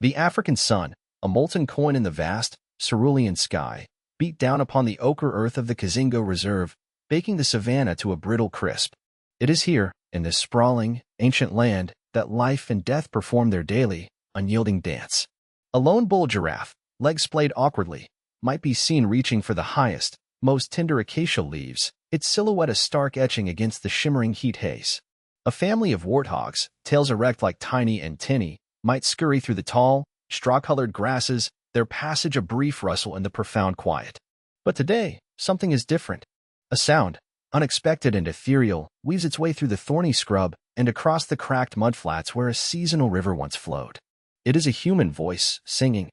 The African sun, a molten coin in the vast, cerulean sky, beat down upon the ochre earth of the Kazingo Reserve, baking the savanna to a brittle crisp. It is here, in this sprawling, ancient land, that life and death perform their daily, unyielding dance. A lone bull giraffe, legs splayed awkwardly, might be seen reaching for the highest, most tender acacia leaves, its silhouette a stark etching against the shimmering heat haze. A family of warthogs, tails erect like Tiny and Tinny, might scurry through the tall, straw-colored grasses, their passage a brief rustle in the profound quiet. But today, something is different. A sound, unexpected and ethereal, weaves its way through the thorny scrub and across the cracked mudflats where a seasonal river once flowed. It is a human voice, singing.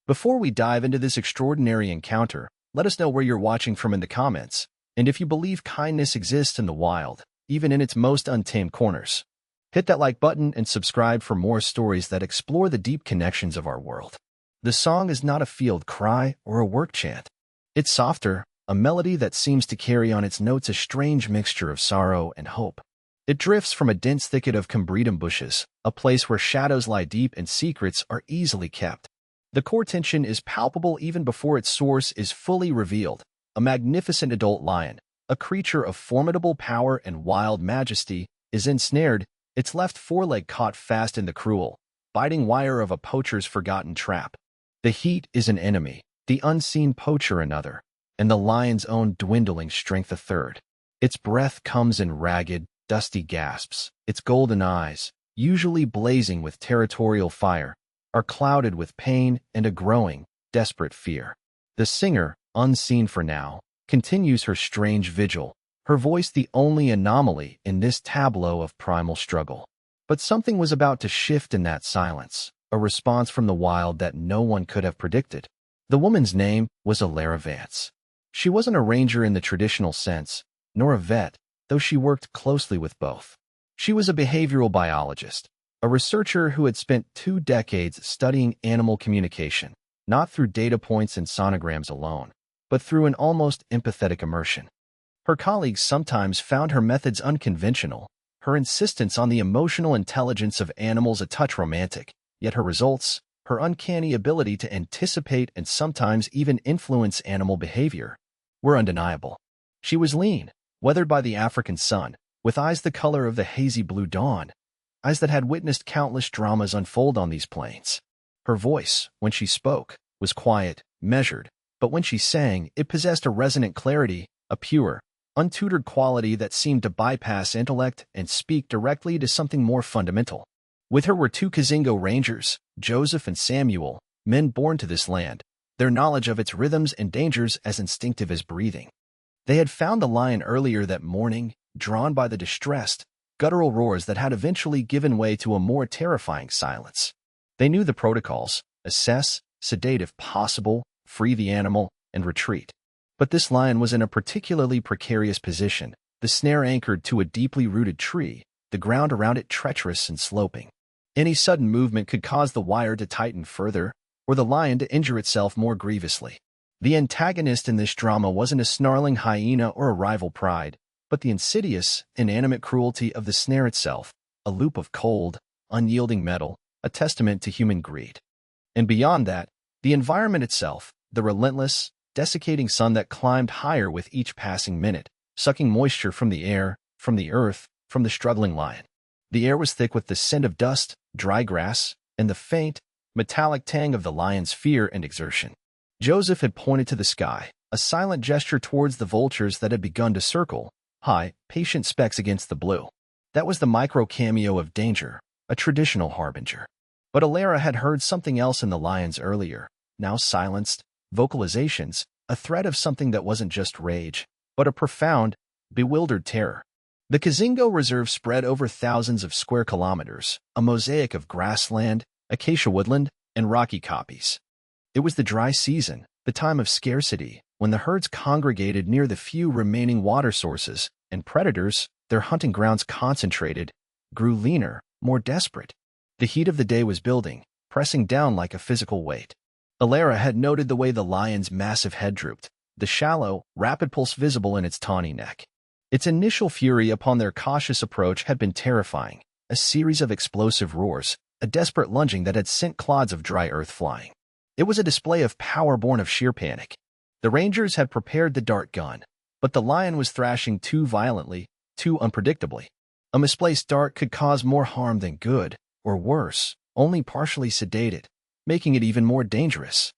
Before we dive into this extraordinary encounter, let us know where you're watching from in the comments, and if you believe kindness exists in the wild, even in its most untamed corners. Hit that like button and subscribe for more stories that explore the deep connections of our world. The song is not a field cry or a work chant. It's softer, a melody that seems to carry on its notes a strange mixture of sorrow and hope. It drifts from a dense thicket of combretum bushes, a place where shadows lie deep and secrets are easily kept. The core tension is palpable even before its source is fully revealed. A magnificent adult lion, a creature of formidable power and wild majesty, is ensnared, its left foreleg caught fast in the cruel, biting wire of a poacher's forgotten trap. The heat is an enemy, the unseen poacher another, and the lion's own dwindling strength a third. Its breath comes in ragged, dusty gasps. Its golden eyes, usually blazing with territorial fire, are clouded with pain and a growing, desperate fear. The singer, unseen for now, continues her strange vigil, her voice the only anomaly in this tableau of primal struggle. But something was about to shift in that silence, a response from the wild that no one could have predicted. The woman's name was Alara Vance. She wasn't a ranger in the traditional sense, nor a vet, though she worked closely with both. She was a behavioral biologist, a researcher who had spent 2 decades studying animal communication, not through data points and sonograms alone, but through an almost empathetic immersion. Her colleagues sometimes found her methods unconventional, her insistence on the emotional intelligence of animals a touch romantic, yet her results, her uncanny ability to anticipate and sometimes even influence animal behavior, were undeniable. She was lean, weathered by the African sun, with eyes the color of the hazy blue dawn, eyes that had witnessed countless dramas unfold on these plains. Her voice, when she spoke, was quiet, measured, but when she sang, it possessed a resonant clarity, a pure, untutored quality that seemed to bypass intellect and speak directly to something more fundamental. With her were 2 Kazingo rangers, Joseph and Samuel, men born to this land, their knowledge of its rhythms and dangers as instinctive as breathing. They had found the lion earlier that morning, drawn by the distressed, guttural roars that had eventually given way to a more terrifying silence. They knew the protocols: assess, sedate if possible, free the animal, and retreat. But this lion was in a particularly precarious position, the snare anchored to a deeply rooted tree, the ground around it treacherous and sloping. Any sudden movement could cause the wire to tighten further, or the lion to injure itself more grievously. The antagonist in this drama wasn't a snarling hyena or a rival pride, but the insidious, inanimate cruelty of the snare itself, a loop of cold, unyielding metal, a testament to human greed. And beyond that, the environment itself, the relentless, desiccating sun that climbed higher with each passing minute, sucking moisture from the air, from the earth, from the struggling lion. The air was thick with the scent of dust, dry grass, and the faint, metallic tang of the lion's fear and exertion. Joseph had pointed to the sky, a silent gesture towards the vultures that had begun to circle, high, patient specks against the blue. That was the micro-cameo of danger, a traditional harbinger. But Alara had heard something else in the lions earlier, now silenced, vocalizations, a threat of something that wasn't just rage, but a profound, bewildered terror. The Kazingo Reserve spread over thousands of square kilometers, a mosaic of grassland, acacia woodland, and rocky koppies. It was the dry season, the time of scarcity, when the herds congregated near the few remaining water sources, and predators, their hunting grounds concentrated, grew leaner, more desperate. The heat of the day was building, pressing down like a physical weight. Alara had noted the way the lion's massive head drooped, the shallow, rapid pulse visible in its tawny neck. Its initial fury upon their cautious approach had been terrifying, a series of explosive roars, a desperate lunging that had sent clods of dry earth flying. It was a display of power born of sheer panic. The Rangers had prepared the dart gun, but the lion was thrashing too violently, too unpredictably. A misplaced dart could cause more harm than good, or worse, only partially sedated, making it even more dangerous.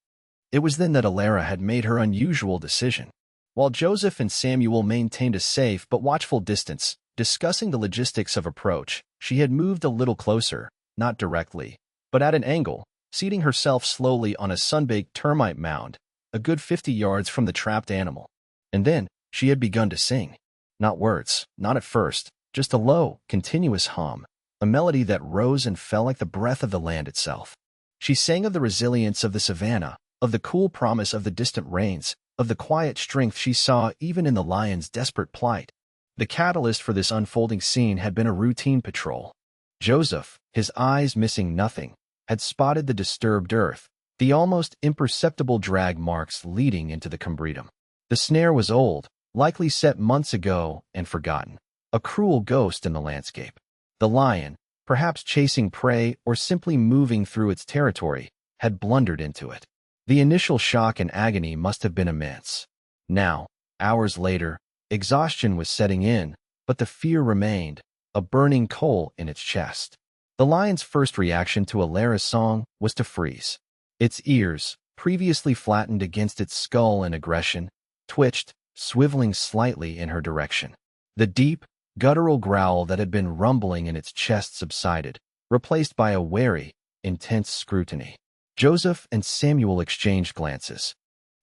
It was then that Alara had made her unusual decision. While Joseph and Samuel maintained a safe but watchful distance, discussing the logistics of approach, she had moved a little closer, not directly, but at an angle, seating herself slowly on a sun-baked termite mound, a good 50 yards from the trapped animal. And then, she had begun to sing. Not words, not at first, just a low, continuous hum, a melody that rose and fell like the breath of the land itself. She sang of the resilience of the savanna, of the cool promise of the distant rains, of the quiet strength she saw even in the lion's desperate plight. The catalyst for this unfolding scene had been a routine patrol. Joseph, his eyes missing nothing, had spotted the disturbed earth, the almost imperceptible drag marks leading into the combretum. The snare was old, likely set months ago and forgotten, a cruel ghost in the landscape. The lion, perhaps chasing prey or simply moving through its territory, had blundered into it. The initial shock and agony must have been immense. Now, hours later, exhaustion was setting in, but the fear remained, a burning coal in its chest. The lion's first reaction to Alara's song was to freeze. Its ears, previously flattened against its skull in aggression, twitched, swiveling slightly in her direction. The deep, guttural growl that had been rumbling in its chest subsided, replaced by a wary, intense scrutiny. Joseph and Samuel exchanged glances.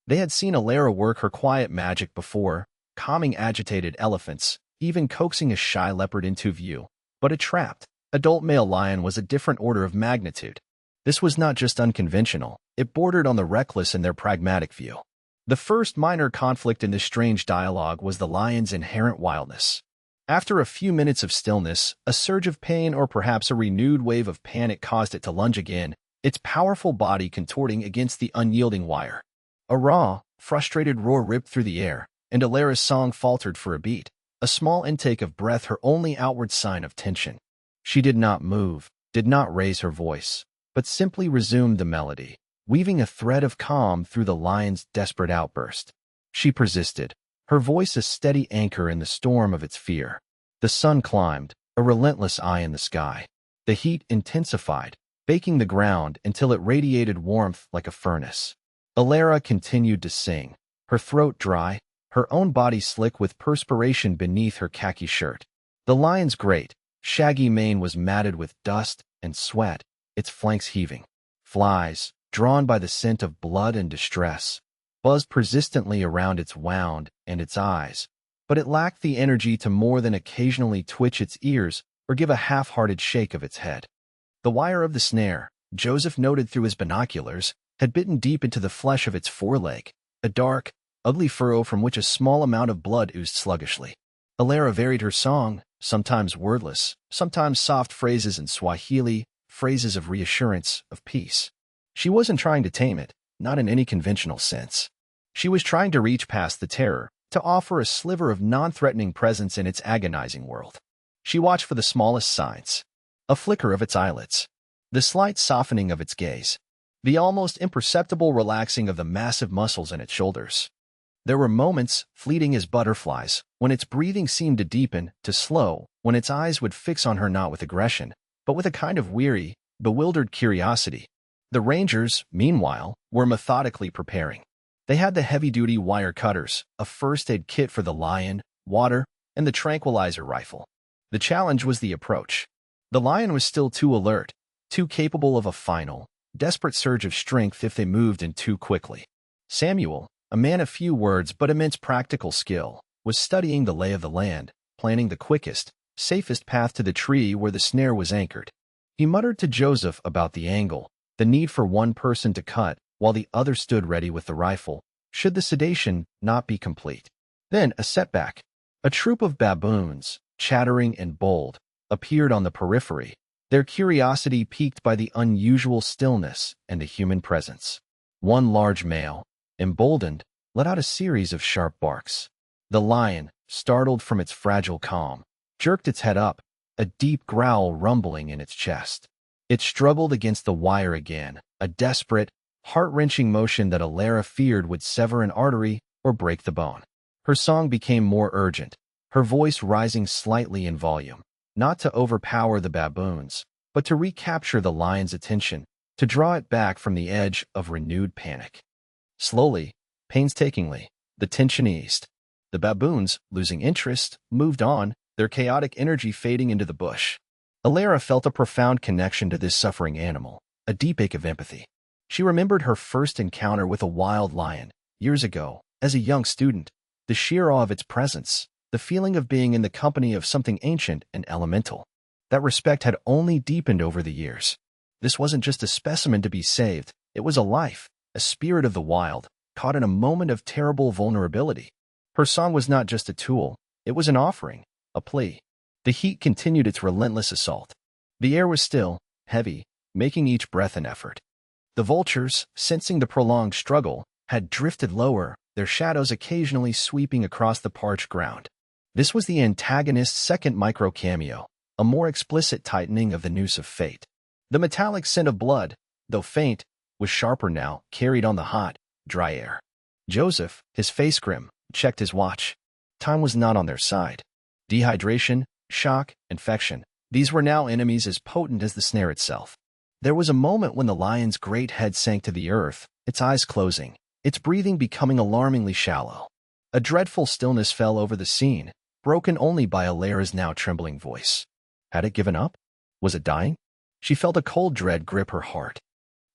They had seen Alara work her quiet magic before, calming agitated elephants, even coaxing a shy leopard into view. But a trapped, adult male lion was a different order of magnitude. This was not just unconventional, it bordered on the reckless in their pragmatic view. The first minor conflict in this strange dialogue was the lion's inherent wildness. After a few minutes of stillness, a surge of pain or perhaps a renewed wave of panic caused it to lunge again, its powerful body contorting against the unyielding wire. A raw, frustrated roar ripped through the air, and Alara's song faltered for a beat, a small intake of breath her only outward sign of tension. She did not move, did not raise her voice, but simply resumed the melody, weaving a thread of calm through the lion's desperate outburst. She persisted, her voice a steady anchor in the storm of its fear. The sun climbed, a relentless eye in the sky. The heat intensified, baking the ground until it radiated warmth like a furnace. Alara continued to sing, her throat dry, her own body slick with perspiration beneath her khaki shirt. The lion's great, shaggy mane was matted with dust and sweat, its flanks heaving. Flies, drawn by the scent of blood and distress, buzzed persistently around its wound and its eyes, but it lacked the energy to more than occasionally twitch its ears or give a half-hearted shake of its head. The wire of the snare, Joseph noted through his binoculars, had bitten deep into the flesh of its foreleg, a dark, ugly furrow from which a small amount of blood oozed sluggishly. Alara varied her song, sometimes wordless, sometimes soft phrases in Swahili, phrases of reassurance, of peace. She wasn't trying to tame it, not in any conventional sense. She was trying to reach past the terror, to offer a sliver of non-threatening presence in its agonizing world. She watched for the smallest signs. A flicker of its eyelids, the slight softening of its gaze, the almost imperceptible relaxing of the massive muscles in its shoulders. There were moments, fleeting as butterflies, when its breathing seemed to deepen, to slow, when its eyes would fix on her not with aggression, but with a kind of weary, bewildered curiosity. The Rangers, meanwhile, were methodically preparing. They had the heavy-duty wire cutters, a first-aid kit for the lion, water, and the tranquilizer rifle. The challenge was the approach. The lion was still too alert, too capable of a final, desperate surge of strength if they moved in too quickly. Samuel, a man of few words but immense practical skill, was studying the lay of the land, planning the quickest, safest path to the tree where the snare was anchored. He muttered to Joseph about the angle, the need for one person to cut, while the other stood ready with the rifle, should the sedation not be complete. Then a setback. A troop of baboons, chattering and bold, appeared on the periphery, their curiosity piqued by the unusual stillness and the human presence. One large male, emboldened, let out a series of sharp barks. The lion, startled from its fragile calm, jerked its head up, a deep growl rumbling in its chest. It struggled against the wire again, a desperate, heart-wrenching motion that Alara feared would sever an artery or break the bone. Her song became more urgent, her voice rising slightly in volume, not to overpower the baboons, but to recapture the lion's attention, to draw it back from the edge of renewed panic. Slowly, painstakingly, the tension eased. The baboons, losing interest, moved on, their chaotic energy fading into the bush. Alara felt a profound connection to this suffering animal, a deep ache of empathy. She remembered her first encounter with a wild lion, years ago, as a young student, the sheer awe of its presence, the feeling of being in the company of something ancient and elemental. That respect had only deepened over the years. This wasn't just a specimen to be saved, it was a life, a spirit of the wild, caught in a moment of terrible vulnerability. Her song was not just a tool, it was an offering, a plea. The heat continued its relentless assault. The air was still, heavy, making each breath an effort. The vultures, sensing the prolonged struggle, had drifted lower, their shadows occasionally sweeping across the parched ground. This was the antagonist's second micro-cameo, a more explicit tightening of the noose of fate. The metallic scent of blood, though faint, was sharper now, carried on the hot, dry air. Joseph, his face grim, checked his watch. Time was not on their side. Dehydration, shock, infection, these were now enemies as potent as the snare itself. There was a moment when the lion's great head sank to the earth, its eyes closing, its breathing becoming alarmingly shallow. A dreadful stillness fell over the scene, broken only by Alara's now trembling voice. Had it given up? Was it dying? She felt a cold dread grip her heart.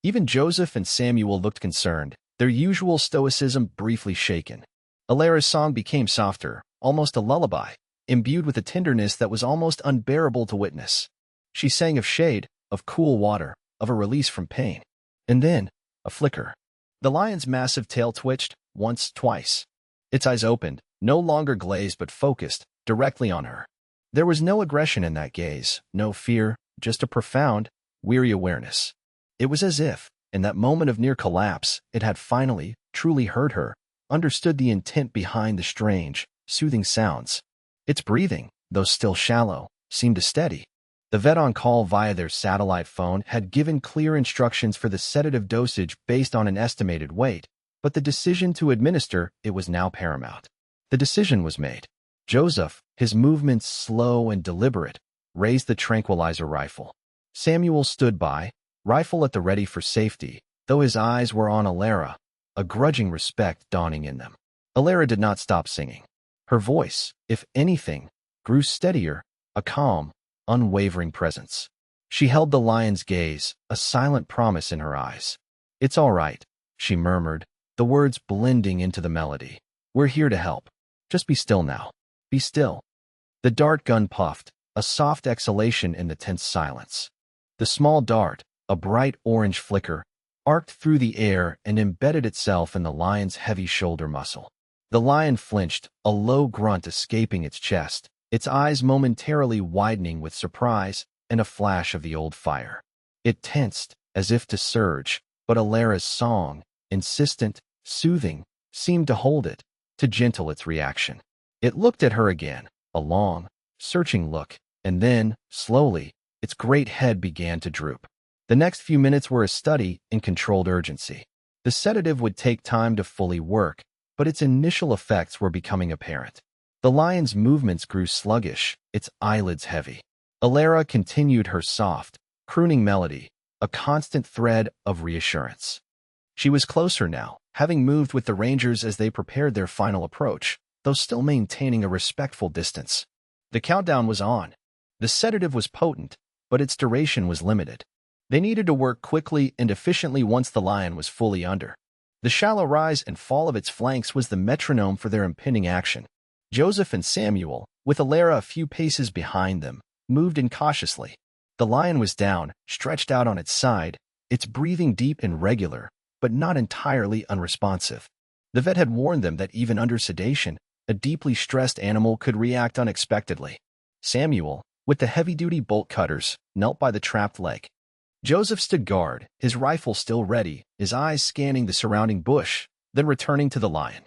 Even Joseph and Samuel looked concerned, their usual stoicism briefly shaken. Alara's song became softer, almost a lullaby, imbued with a tenderness that was almost unbearable to witness. She sang of shade, of cool water, of a release from pain. And then, a flicker. The lion's massive tail twitched, once, twice. Its eyes opened, no longer glazed but focused, directly on her. There was no aggression in that gaze, no fear, just a profound, weary awareness. It was as if, in that moment of near collapse, it had finally, truly heard her, understood the intent behind the strange, soothing sounds. Its breathing, though still shallow, seemed to steady. The vet on call via their satellite phone had given clear instructions for the sedative dosage based on an estimated weight, but the decision to administer it was now paramount. The decision was made. Joseph, his movements slow and deliberate, raised the tranquilizer rifle. Samuel stood by, rifle at the ready for safety, though his eyes were on Alara, a grudging respect dawning in them. Alara did not stop singing. Her voice, if anything, grew steadier, a calm, unwavering presence. She held the lion's gaze, a silent promise in her eyes. "It's all right," she murmured, the words blending into the melody. "We're here to help. Just be still now. Be still." The dart gun puffed, a soft exhalation in the tense silence. The small dart, a bright orange flicker, arced through the air and embedded itself in the lion's heavy shoulder muscle. The lion flinched, a low grunt escaping its chest, its eyes momentarily widening with surprise and a flash of the old fire. It tensed, as if to surge, but Alara's song, insistent, soothing, seemed to hold it, to gentle its reaction. It looked at her again, a long, searching look, and then, slowly, its great head began to droop. The next few minutes were a study in controlled urgency. The sedative would take time to fully work, but its initial effects were becoming apparent. The lion's movements grew sluggish, its eyelids heavy. Alara continued her soft, crooning melody, a constant thread of reassurance. She was closer now, having moved with the rangers as they prepared their final approach, though still maintaining a respectful distance. The countdown was on. The sedative was potent, but its duration was limited. They needed to work quickly and efficiently once the lion was fully under. The shallow rise and fall of its flanks was the metronome for their impending action. Joseph and Samuel, with Alara a few paces behind them, moved in cautiously. The lion was down, stretched out on its side, its breathing deep and regular, but not entirely unresponsive. The vet had warned them that even under sedation, a deeply stressed animal could react unexpectedly. Samuel, with the heavy-duty bolt cutters, knelt by the trapped leg. Joseph stood guard, his rifle still ready, his eyes scanning the surrounding bush, then returning to the lion.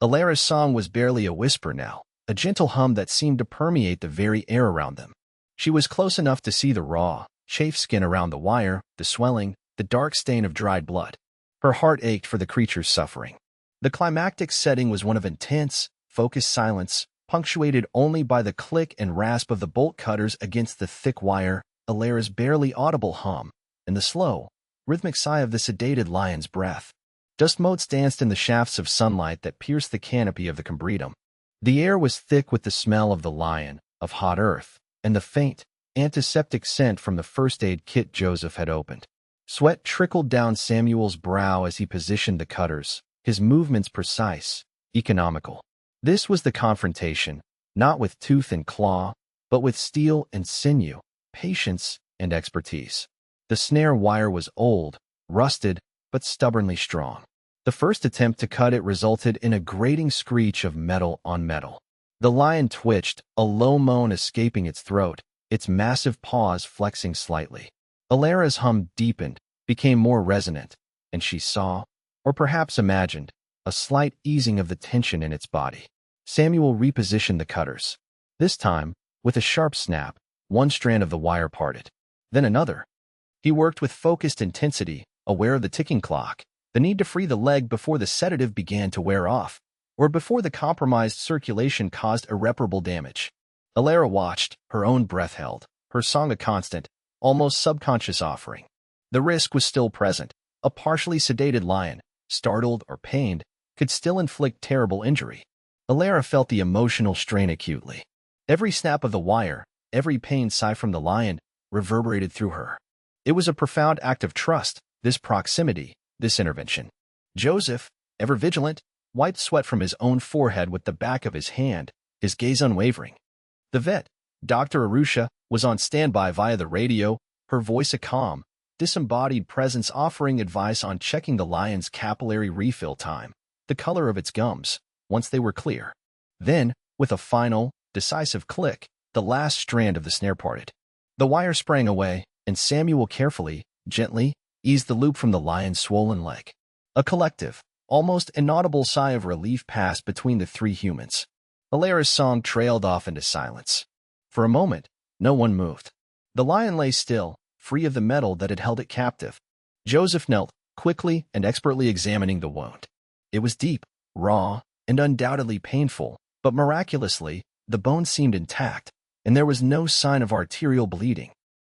Alara's song was barely a whisper now, a gentle hum that seemed to permeate the very air around them. She was close enough to see the raw, chafed skin around the wire, the swelling, the dark stain of dried blood. Her heart ached for the creature's suffering. The climactic setting was one of intense, focused silence, punctuated only by the click and rasp of the bolt cutters against the thick wire, Alara's barely audible hum, and the slow, rhythmic sigh of the sedated lion's breath. Dust motes danced in the shafts of sunlight that pierced the canopy of the combretum. The air was thick with the smell of the lion, of hot earth, and the faint, antiseptic scent from the first aid kit Joseph had opened. Sweat trickled down Samuel's brow as he positioned the cutters, his movements precise, economical. This was the confrontation, not with tooth and claw, but with steel and sinew, patience and expertise. The snare wire was old, rusted, but stubbornly strong. The first attempt to cut it resulted in a grating screech of metal on metal. The lion twitched, a low moan escaping its throat, its massive paws flexing slightly. Alara's hum deepened, became more resonant, and she saw, or perhaps imagined, a slight easing of the tension in its body. Samuel repositioned the cutters. This time, with a sharp snap, one strand of the wire parted. Then another. He worked with focused intensity, aware of the ticking clock, the need to free the leg before the sedative began to wear off, or before the compromised circulation caused irreparable damage. Alara watched, her own breath held, her song a constant, almost subconscious offering. The risk was still present. A partially sedated lion, startled or pained, could still inflict terrible injury. Alara felt the emotional strain acutely. Every snap of the wire, every pained sigh from the lion, reverberated through her. It was a profound act of trust, this proximity, this intervention. Joseph, ever vigilant, wiped sweat from his own forehead with the back of his hand, his gaze unwavering. The vet, Dr. Arusha, was on standby via the radio, her voice a calm, disembodied presence offering advice on checking the lion's capillary refill time, the color of its gums, once they were clear. Then, with a final, decisive click, the last strand of the snare parted. The wire sprang away, and Samuel carefully, gently, eased the loop from the lion's swollen leg. A collective, almost inaudible sigh of relief passed between the three humans. Alara's song trailed off into silence. For a moment, no one moved. The lion lay still, free of the metal that had held it captive. Joseph knelt, quickly and expertly examining the wound. It was deep, raw, and undoubtedly painful, but miraculously, the bone seemed intact, and there was no sign of arterial bleeding.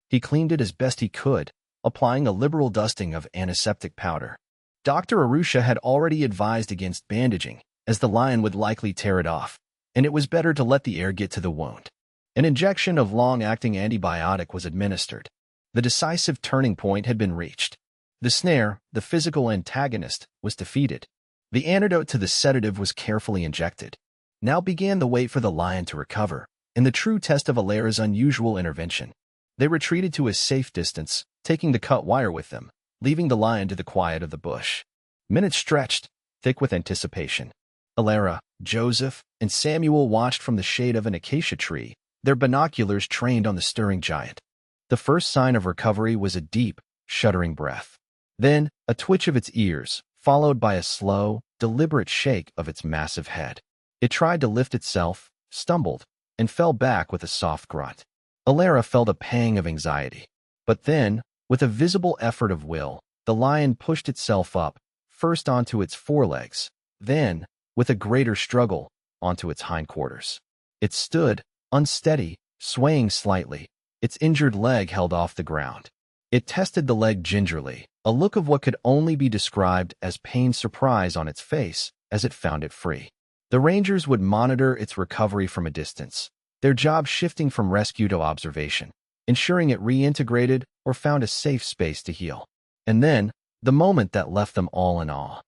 He cleaned it as best he could, applying a liberal dusting of antiseptic powder. Dr. Arusha had already advised against bandaging, as the lion would likely tear it off, and it was better to let the air get to the wound. An injection of long-acting antibiotic was administered. The decisive turning point had been reached. The snare, the physical antagonist, was defeated. The antidote to the sedative was carefully injected. Now began the wait for the lion to recover, and the true test of Alara's unusual intervention. They retreated to a safe distance, taking the cut wire with them, leaving the lion to the quiet of the bush. Minutes stretched, thick with anticipation. Alara, Joseph, and Samuel watched from the shade of an acacia tree, their binoculars trained on the stirring giant. The first sign of recovery was a deep, shuddering breath. Then, a twitch of its ears, followed by a slow, deliberate shake of its massive head. It tried to lift itself, stumbled, and fell back with a soft grunt. Alara felt a pang of anxiety. But then, with a visible effort of will, the lion pushed itself up, first onto its forelegs, then, with a greater struggle, onto its hindquarters. It stood, unsteady, swaying slightly, its injured leg held off the ground. It tested the leg gingerly, a look of what could only be described as pained surprise on its face as it found it free. The rangers would monitor its recovery from a distance, their job shifting from rescue to observation, ensuring it reintegrated or found a safe space to heal. And then, the moment that left them all in awe.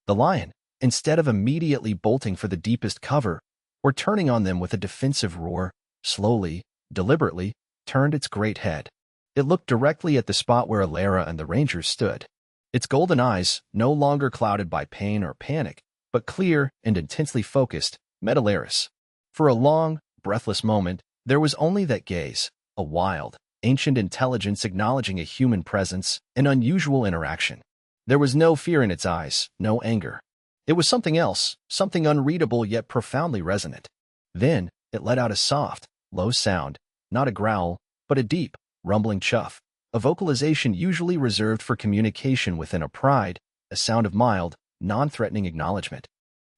The lion, instead of immediately bolting for the deepest cover, or turning on them with a defensive roar, slowly, deliberately, turned its great head. It looked directly at the spot where Alara and the rangers stood. Its golden eyes, no longer clouded by pain or panic, but clear and intensely focused, met Alara's. For a long, breathless moment, there was only that gaze, a wild, ancient intelligence acknowledging a human presence, an unusual interaction. There was no fear in its eyes, no anger. It was something else, something unreadable yet profoundly resonant. Then, it let out a soft, low sound, not a growl, but a deep, rumbling chuff. a vocalization usually reserved for communication within a pride, a sound of mild, non-threatening acknowledgement.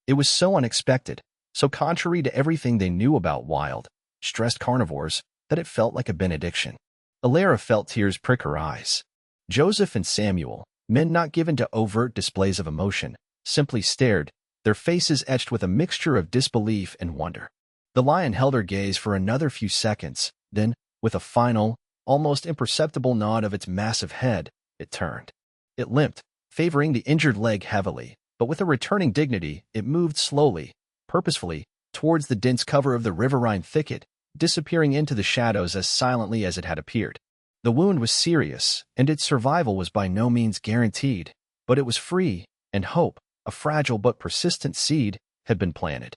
It was so unexpected, so contrary to everything they knew about wild, stressed carnivores, that it felt like a benediction. Alara felt tears prick her eyes. Joseph and Samuel, men not given to overt displays of emotion, simply stared, their faces etched with a mixture of disbelief and wonder. The lion held her gaze for another few seconds, then, with a final, almost imperceptible nod of its massive head, it turned. It limped, favoring the injured leg heavily, but with a returning dignity, it moved slowly, purposefully, towards the dense cover of the riverine thicket, disappearing into the shadows as silently as it had appeared. The wound was serious, and its survival was by no means guaranteed, but it was free, and hope, a fragile but persistent seed, had been planted.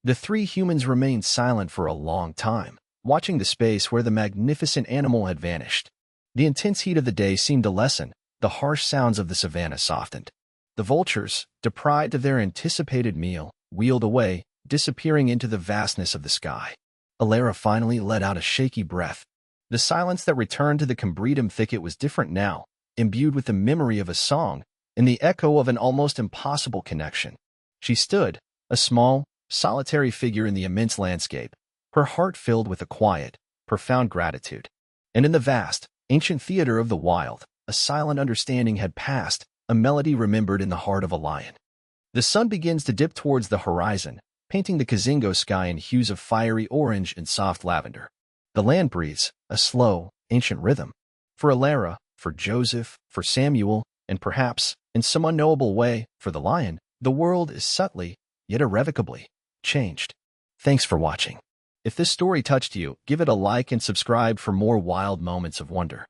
The three humans remained silent for a long time, watching the space where the magnificent animal had vanished. The intense heat of the day seemed to lessen, the harsh sounds of the savannah softened. The vultures, deprived of their anticipated meal, wheeled away, disappearing into the vastness of the sky. Alara finally let out a shaky breath. The silence that returned to the Combretum thicket was different now, imbued with the memory of a song and the echo of an almost impossible connection. She stood, a small, solitary figure in the immense landscape, her heart filled with a quiet, profound gratitude. And in the vast, ancient theater of the wild, a silent understanding had passed, a melody remembered in the heart of a lion. The sun begins to dip towards the horizon, painting the Kazingo sky in hues of fiery orange and soft lavender. The land breathes, a slow, ancient rhythm. For Alara, for Joseph, for Samuel, and perhaps, in some unknowable way, for the lion, the world is subtly, yet irrevocably, changed. Thanks for watching. If this story touched you, give it a like and subscribe for more wild moments of wonder.